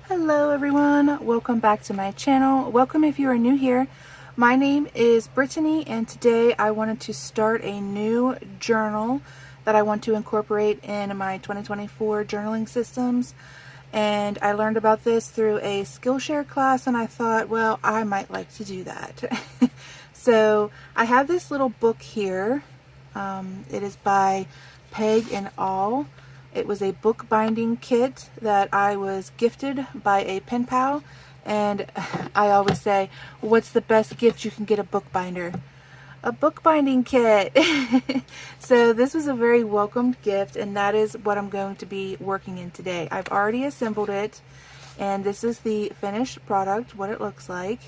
Hello everyone, welcome back to my channel. Welcome if you are new here. My name is Brittany and today I wanted to start a new journal that I want to incorporate in my 2024 journaling systems. And I learned about this through a Skillshare class and I thought, well, I might like to do that. So I have this little book here. It is by Podge and All. It was a bookbinding kit that I was gifted by a pen pal, and I always say, what's the best gift you can get a bookbinder? A bookbinding kit. So this was a very welcomed gift, and that is what I'm going to be working in today. I've already assembled it, and this is the finished product, what it looks like.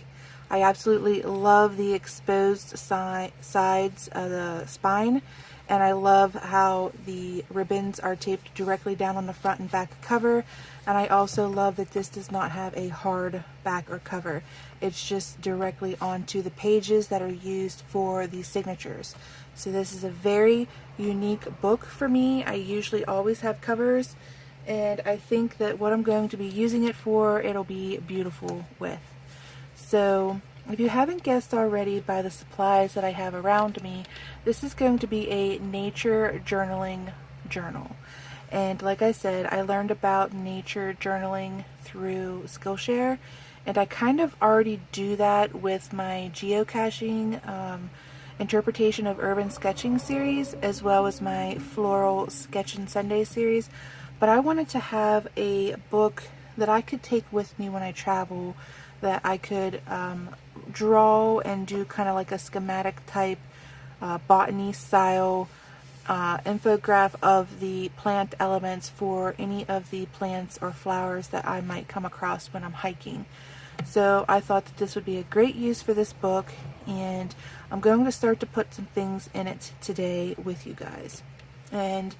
I absolutely love the exposed sides of the spine, and I love how the ribbons are taped directly down on the front and back cover. And I also love that this does not have a hard back or cover. It's just directly onto the pages that are used for the signatures. So this is a very unique book for me. I usually always have covers, and I think that what I'm going to be using it for, it'll be beautiful with. So if you haven't guessed already by the supplies that I have around me, this is going to be a nature journaling journal. And like I said, I learned about nature journaling through Skillshare, and I kind of already do that with my geocaching interpretation of urban sketching series, as well as my floral sketching Sunday series. But I wanted to have a book that I could take with me when I travel, that I could draw and do kind of like a schematic type botany style infograph of the plant elements for any of the plants or flowers that I might come across when I'm hiking. So I thought that this would be a great use for this book, and I'm going to start to put some things in it today with you guys. And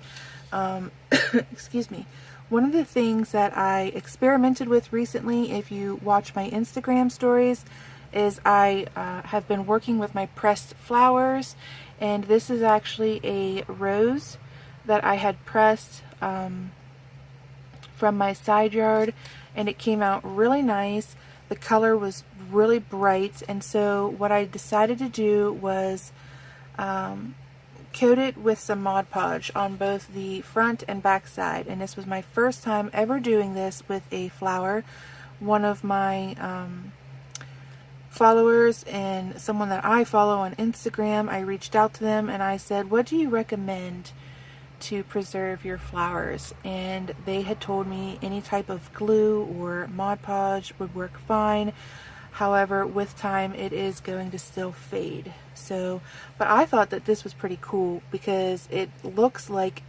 excuse me, one of the things that I experimented with recently, if you watch my Instagram stories, is I have been working with my pressed flowers, and this is actually a rose that I had pressed from my side yard, and it came out really nice. The color was really bright, and so what I decided to do was coat it with some Mod Podge on both the front and back side. And this was my first time ever doing this with a flower. One of my followers and someone that I follow on Instagram, I reached out to them and I said, what do you recommend to preserve your flowers? And they had told me any type of glue or Mod Podge would work fine. However, with time it is going to still fade. So, but I thought that this was pretty cool because it looks like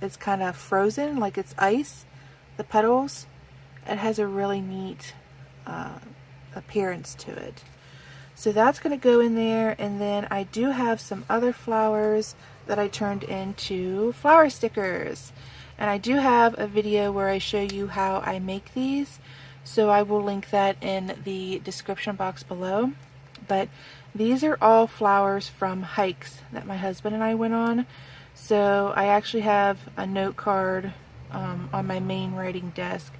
it's kind of frozen, like it's ice, the petals. It has a really neat appearance to it. So that's going to go in there, and then I do have some other flowers that I turned into flower stickers. And I do have a video where I show you how I make these. So I will link that in the description box below. But these are all flowers from hikes that my husband and I went on. So I actually have a note card on my main writing desk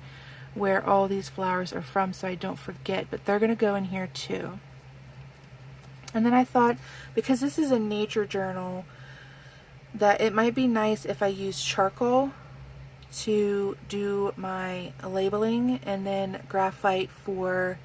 where all these flowers are from, so I don't forget. But they're going to go in here too. And then I thought, because this is a nature journal, that it might be nice if I use charcoal to do my labeling, and then graphite for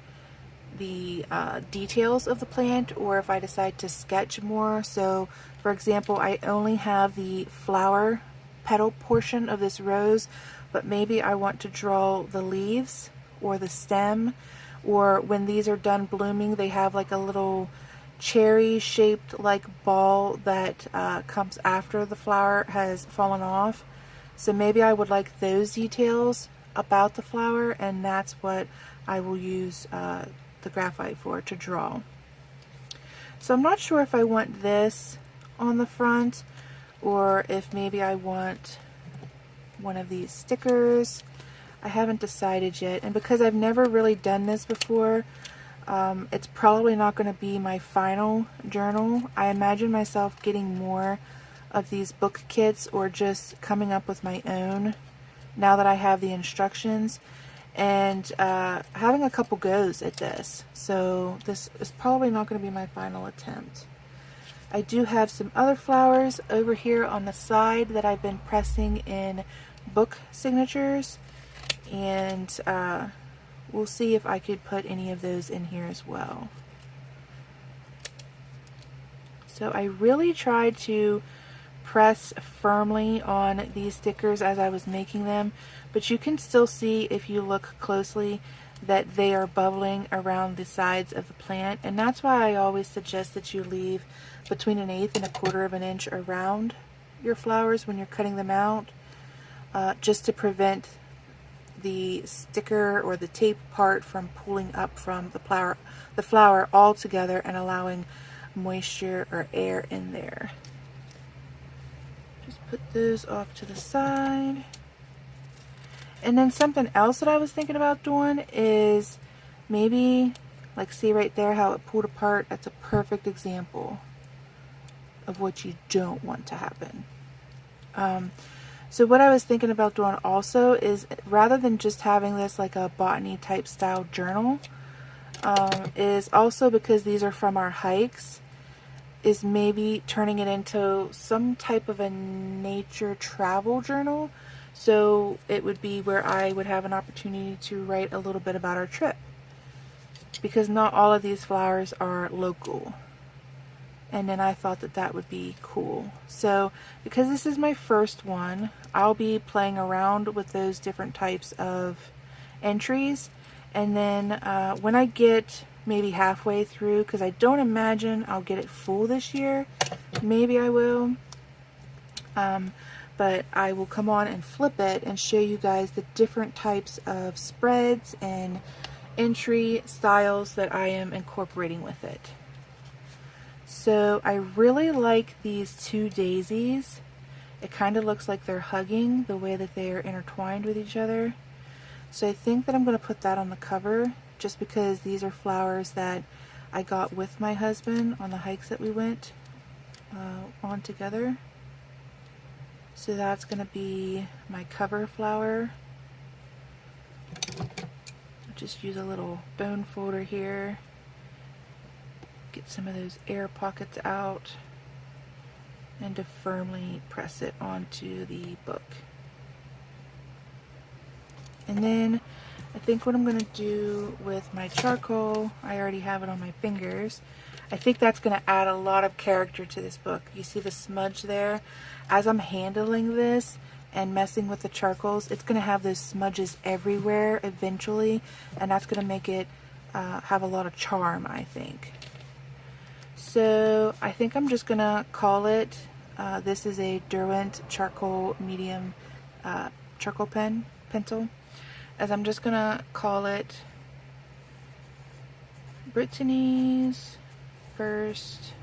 the details of the plant, or if I decide to sketch more. So for example, I only have the flower petal portion of this rose, but maybe I want to draw the leaves or the stem, or when these are done blooming, they have like a little cherry shaped like ball that comes after the flower has fallen off. So maybe I would like those details about the flower, and that's what I will use the graphite for, to draw. So I'm not sure if I want this on the front, or if maybe I want one of these stickers. I haven't decided yet, and because I've never really done this before, it's probably not going to be my final journal. I imagine myself getting more of these book kits, or just coming up with my own now that I have the instructions. and having a couple goes at this. So this is probably not going to be my final attempt. I do have some other flowers over here on the side that I've been pressing in book signatures, and we'll see if I could put any of those in here as well. So I really tried to press firmly on these stickers as I was making them, but you can still see if you look closely that they are bubbling around the sides of the plant, and that's why I always suggest that you leave between 1/8 and 1/4 of an inch around your flowers when you're cutting them out, just to prevent the sticker or the tape part from pulling up from the flower all together and allowing moisture or air in there. Just put those off to the side. And then something else that I was thinking about doing is maybe, like, see right there how it pulled apart? That's a perfect example of what you don't want to happen. So what I was thinking about doing also is, rather than just having this like a botany type style journal, is also, because these are from our hikes, is maybe turning it into some type of a nature travel journal. So it would be where I would have an opportunity to write a little bit about our trip, because not all of these flowers are local. And then I thought that that would be cool. So because this is my first one, I'll be playing around with those different types of entries. And then when I get maybe halfway through, because I don't imagine I'll get it full this year, maybe I will, but I will come on and flip it and show you guys the different types of spreads and entry styles that I am incorporating with it. So I really like these two daisies. It kind of looks like they're hugging, the way that they are intertwined with each other. So I think that I'm going to put that on the cover, just because these are flowers that I got with my husband on the hikes that we went on together. So that's going to be my cover flower. Just use a little bone folder here. Get some of those air pockets out, and to firmly press it onto the book. And then I think what I'm going to do with my charcoal, I already have it on my fingers, I think that's going to add a lot of character to this book. You see the smudge there? As I'm handling this and messing with the charcoals, it's going to have those smudges everywhere eventually, and that's going to make it have a lot of charm, I think. So I think I'm just going to call it, this is a Derwent charcoal medium charcoal pencil, as I'm just going to call it Brittany's first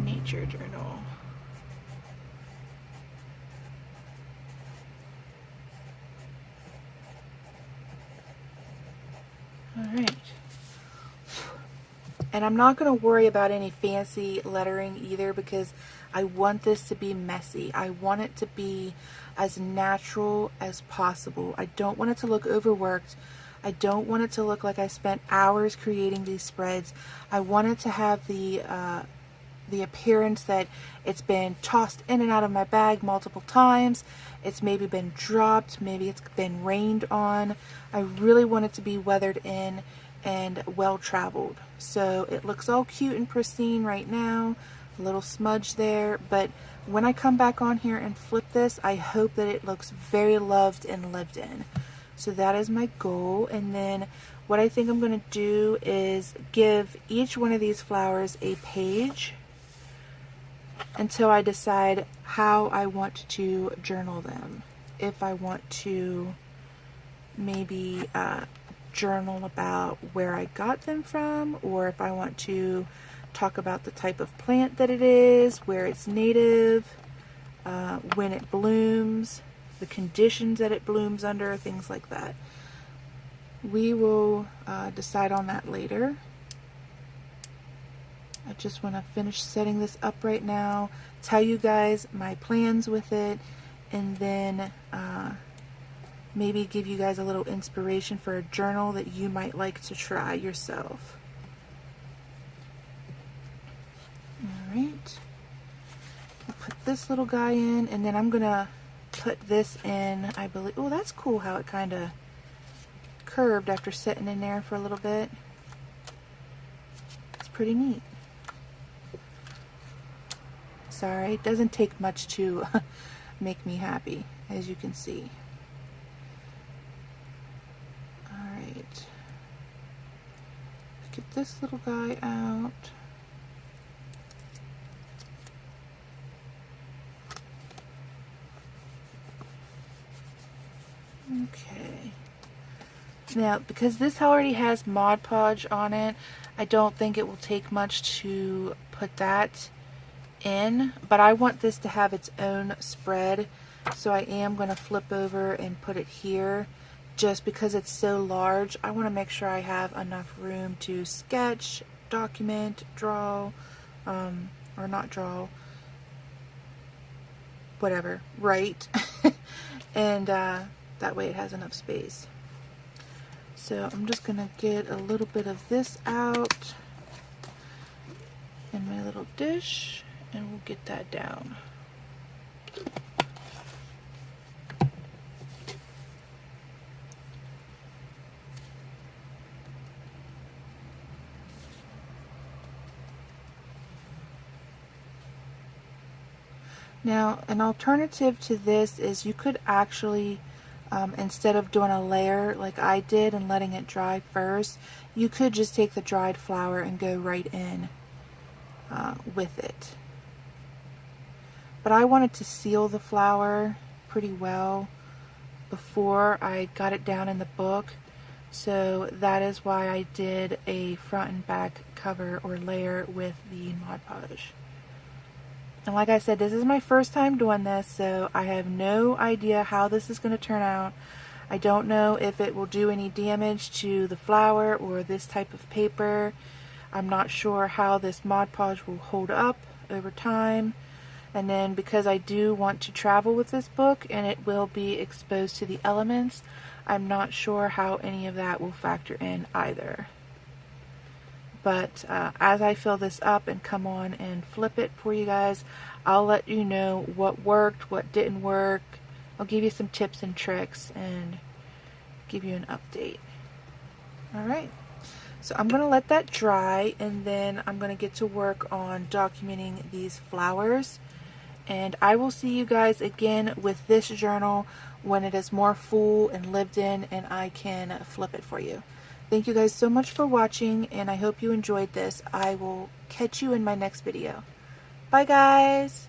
nature journal. Alright. And I'm not going to worry about any fancy lettering either, because I want this to be messy. I want it to be as natural as possible. I don't want it to look overworked. I don't want it to look like I spent hours creating these spreads. I want it to have the appearance that it's been tossed in and out of my bag multiple times. It's maybe been dropped, maybe it's been rained on. I really want it to be weathered in and well traveled. So it looks all cute and pristine right now, a little smudge there, but when I come back on here and flip this, I hope that it looks very loved and lived in. So that is my goal. And then what I think I'm going to do is give each one of these flowers a page until I decide how I want to journal them. If I want to maybe journal about where I got them from, or if I want to talk about the type of plant that it is, where it's native, when it blooms, the conditions that it blooms under, things like that. We will decide on that later. I just want to finish setting this up right now, tell you guys my plans with it, and then maybe give you guys a little inspiration for a journal that you might like to try yourself. Alright, I'll put this little guy in, and then I'm gonna put this in, I believe. Oh, that's cool how it kind of curved after sitting in there for a little bit. It's pretty neat. Sorry, it doesn't take much to make me happy, as you can see. Alright, get this little guy out. Okay. Now, because this already has Mod Podge on it, I don't think it will take much to put that in, but I want this to have its own spread, so I am going to flip over and put it here. Just because it's so large, I want to make sure I have enough room to sketch, document, draw, or not draw, whatever, write, and that way it has enough space. So I'm just going to get a little bit of this out in my little dish, and we'll get that down. Now, an alternative to this is you could actually, instead of doing a layer like I did and letting it dry first, you could just take the dried flour and go right in with it. But I wanted to seal the flour pretty well before I got it down in the book, so that is why I did a front and back cover or layer with the Mod Podge. And like I said, this is my first time doing this, so I have no idea how this is going to turn out. I don't know if it will do any damage to the flour or this type of paper. I'm not sure how this Mod Podge will hold up over time. And then because I do want to travel with this book and it will be exposed to the elements, I'm not sure how any of that will factor in either. But as I fill this up and come on and flip it for you guys, I'll let you know what worked, what didn't work. I'll give you some tips and tricks and give you an update. Alright, so I'm going to let that dry, and then I'm going to get to work on documenting these flowers. And I will see you guys again with this journal when it is more full and lived in and I can flip it for you. Thank you guys so much for watching, and I hope you enjoyed this. I will catch you in my next video. Bye guys!